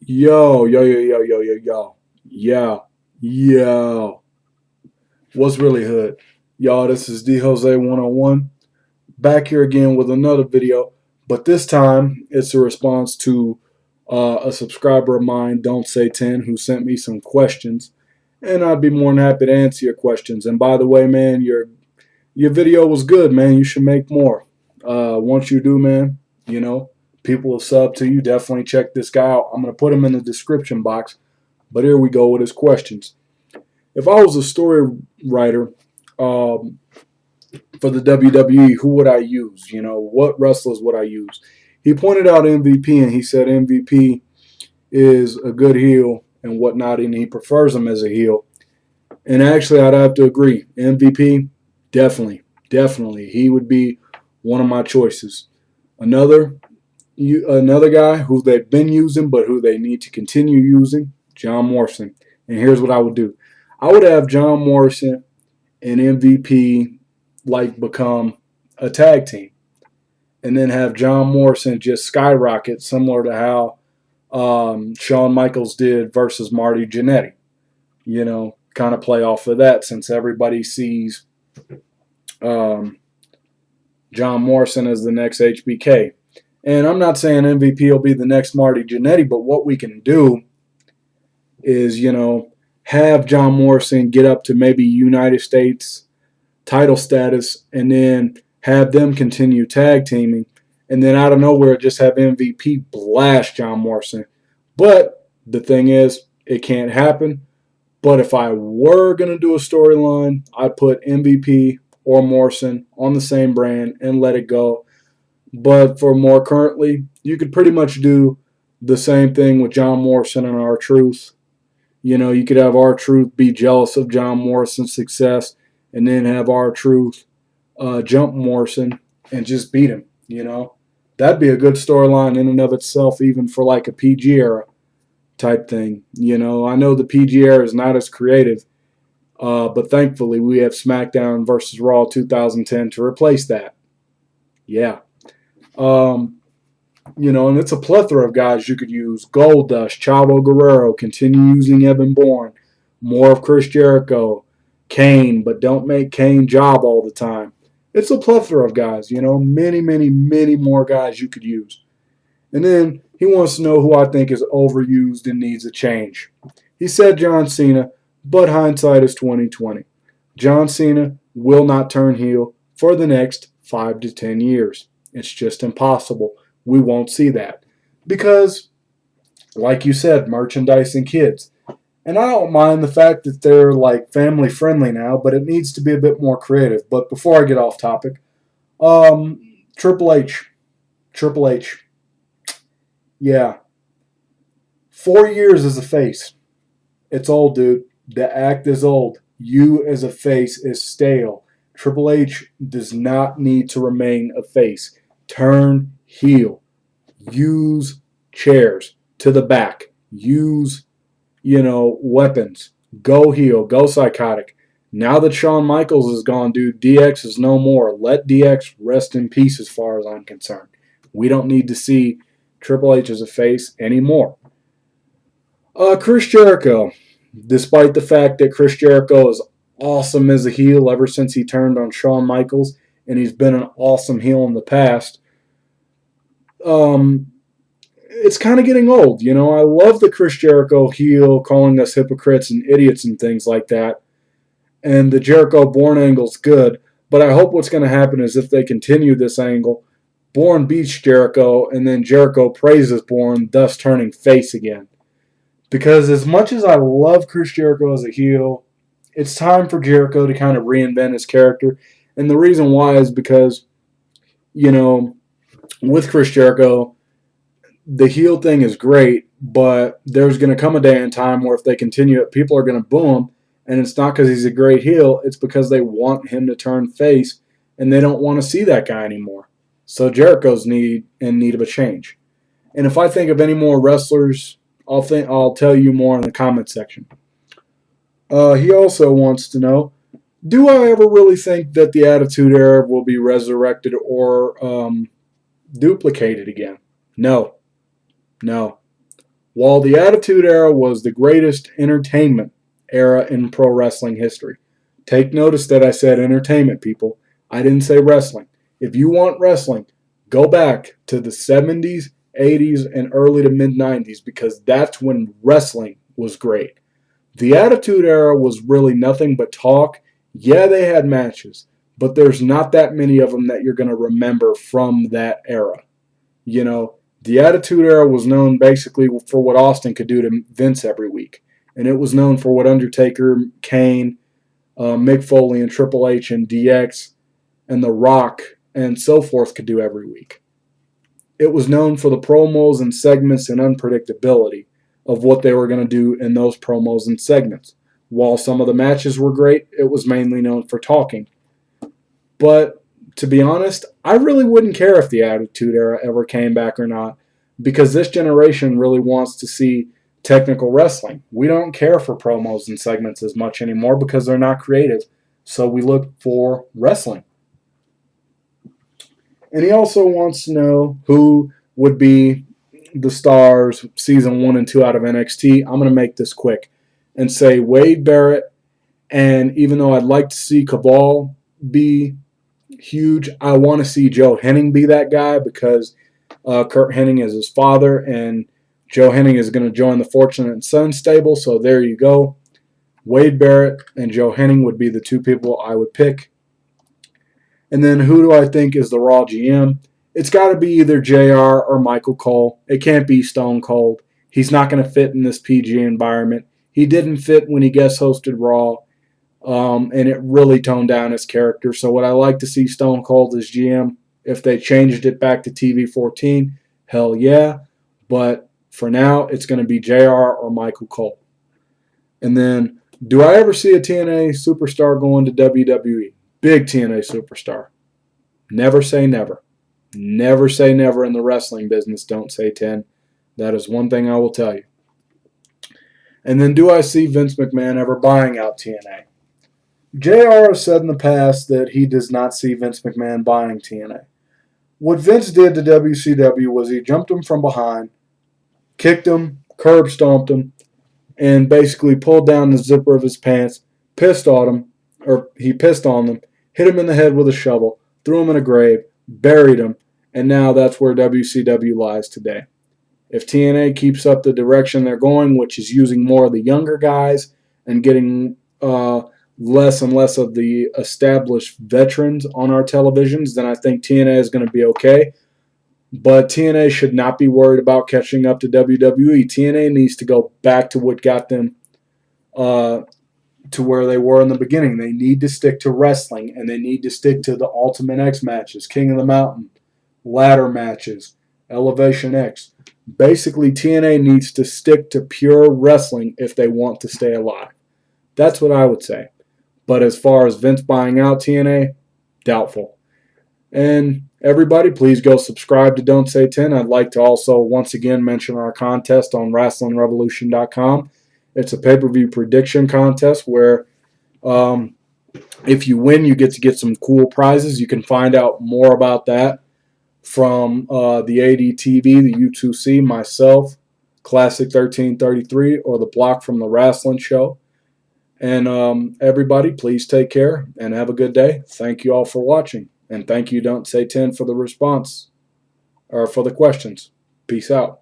Yo, yo, yo, yo, yo, yo, yo. Yo, yo. What's really hood? Y'all, this is D Jose 101. Back here again with another video. But this time, it's a response to a subscriber of mine, dontsay10, who sent me some questions. And I'd be more than happy to answer your questions. And by the way, man, your video was good, man. You should make more. Once you do, man, people will sub to you. Definitely check this guy out. I'm going to put him in the description box. But here we go with his questions. If I was a story writer for the WWE, who would I use? What wrestlers would I use? He pointed out MVP, and he said MVP is a good heel and whatnot, and he prefers him as a heel. And actually, I'd have to agree. MVP, definitely. He would be one of my choices. Another guy who they've been using, but who they need to continue using, John Morrison. And here's what I would do. I would have John Morrison and MVP become a tag team. And then have John Morrison just skyrocket, similar to how Shawn Michaels did versus Marty Jannetty. Kind of play off of that, since everybody sees John Morrison as the next HBK. And I'm not saying MVP will be the next Marty Jannetty, but what we can do is, have John Morrison get up to maybe United States title status, and then have them continue tag teaming, and then out of nowhere just have MVP blast John Morrison. But the thing is, it can't happen. But if I were going to do a storyline, I'd put MVP or Morrison on the same brand and let it go. But for more currently, you could pretty much do the same thing with John Morrison and R-Truth. You could have R-Truth be jealous of John Morrison's success, and then have R-Truth jump Morrison and just beat him. That'd be a good storyline in and of itself, even for like a PG era type thing. I know the PG era is not as creative, but thankfully we have SmackDown versus Raw 2010 to replace that. Yeah. And it's a plethora of guys you could use. Goldust, Chavo Guerrero, continue using Evan Bourne, more of Chris Jericho, Kane, but don't make Kane job all the time. It's a plethora of guys, many more guys you could use. And then he wants to know who I think is overused and needs a change. He said John Cena, but hindsight is 2020. John Cena will not turn heel for the next 5 to 10 years. It's just impossible. We won't see that. Because, like you said, merchandise and kids. And I don't mind the fact that they're family friendly now, but it needs to be a bit more creative. But before I get off topic, Triple H. Yeah. 4 years as a face. It's old, dude. The act is old. You as a face is stale. Triple H does not need to remain a face. Turn heel. Use chairs to the back. Use, weapons. Go heel. Go psychotic. Now that Shawn Michaels is gone, dude, DX is no more. Let DX rest in peace as far as I'm concerned. We don't need to see Triple H as a face anymore. Chris Jericho. Despite the fact that Chris Jericho is awesome as a heel ever since he turned on Shawn Michaels, and he's been an awesome heel in the past, it's kind of getting old. I love the Chris Jericho heel calling us hypocrites and idiots and things like that. And the Jericho Bourne angle's good. But I hope what's going to happen is if they continue this angle, Bourne beats Jericho, and then Jericho praises Bourne, thus turning face again. Because as much as I love Chris Jericho as a heel, it's time for Jericho to kind of reinvent his character. And the reason why is because, with Chris Jericho, the heel thing is great, but there's going to come a day and time where if they continue it, people are going to boo him, and it's not because he's a great heel, it's because they want him to turn face, and they don't want to see that guy anymore. So Jericho's in need of a change. And if I think of any more wrestlers, I'll tell you more in the comment section. He also wants to know, do I ever really think that the Attitude Era will be resurrected or duplicated again? No. While the Attitude Era was the greatest entertainment era in pro wrestling history. Take notice that I said entertainment, people. I didn't say wrestling. If you want wrestling, go back to the 70s, 80s, and early to mid 90s because that's when wrestling was great. The Attitude Era was really nothing but talk. Yeah, they had matches, but there's not that many of them that you're going to remember from that era. You know, the Attitude Era was known basically for what Austin could do to Vince every week, and it was known for what Undertaker, Kane, Mick Foley, and Triple H, and DX, and The Rock, and so forth could do every week. It was known for the promos and segments and unpredictability of what they were going to do in those promos and segments. While some of the matches were great, it was mainly known for talking. But to be honest, I really wouldn't care if the Attitude Era ever came back or not, because this generation really wants to see technical wrestling. We don't care for promos and segments as much anymore because they're not creative. So we look for wrestling. And he also wants to know who would be the stars season 1 and 2 out of NXT. I'm going to make this quick and say Wade Barrett. And even though I'd like to see Cabal be huge, I want to see Joe Henning be that guy because Kurt Hennig is his father, and Joe Hennig is going to join the Fortunate Son stable. So there you go. Wade Barrett and Joe Hennig would be the two people I would pick. And then who do I think is the Raw GM? It's got to be either JR or Michael Cole. It can't be Stone Cold. He's not going to fit in this PG environment. He didn't fit when he guest hosted Raw, and it really toned down his character. So would I like to see Stone Cold as GM? If they changed it back to TV 14, hell yeah. But for now, it's going to be JR or Michael Cole. And then, do I ever see a TNA superstar going to WWE? Big TNA superstar. Never say never. Never say never in the wrestling business, don't say 10. That is one thing I will tell you. And then, do I see Vince McMahon ever buying out TNA? JR has said in the past that he does not see Vince McMahon buying TNA. What Vince did to WCW was he jumped him from behind, kicked him, curb stomped him, and basically pulled down the zipper of his pants, pissed on them, hit him in the head with a shovel, threw him in a grave, buried him, and now that's where WCW lies today. If TNA keeps up the direction they're going, which is using more of the younger guys and getting less and less of the established veterans on our televisions, then I think TNA is going to be okay. But TNA should not be worried about catching up to WWE. TNA needs to go back to what got them to where they were in the beginning. They need to stick to wrestling, and they need to stick to the Ultimate X matches, King of the Mountain, ladder matches, Elevation X. Basically, TNA needs to stick to pure wrestling if they want to stay alive. That's what I would say. But as far as Vince buying out TNA, doubtful. And everybody, please go subscribe to dontsay10. I'd like to also once again mention our contest on WrestlingRevolution.com. It's a pay-per-view prediction contest where if you win, you get to get some cool prizes. You can find out more about that from the ADTV, the U2C, myself, Classic 1333, or the block from the Wrestling Show. And everybody, please take care and have a good day. Thank you all for watching. And thank you, Don't Say 10, for the response or for the questions. Peace out.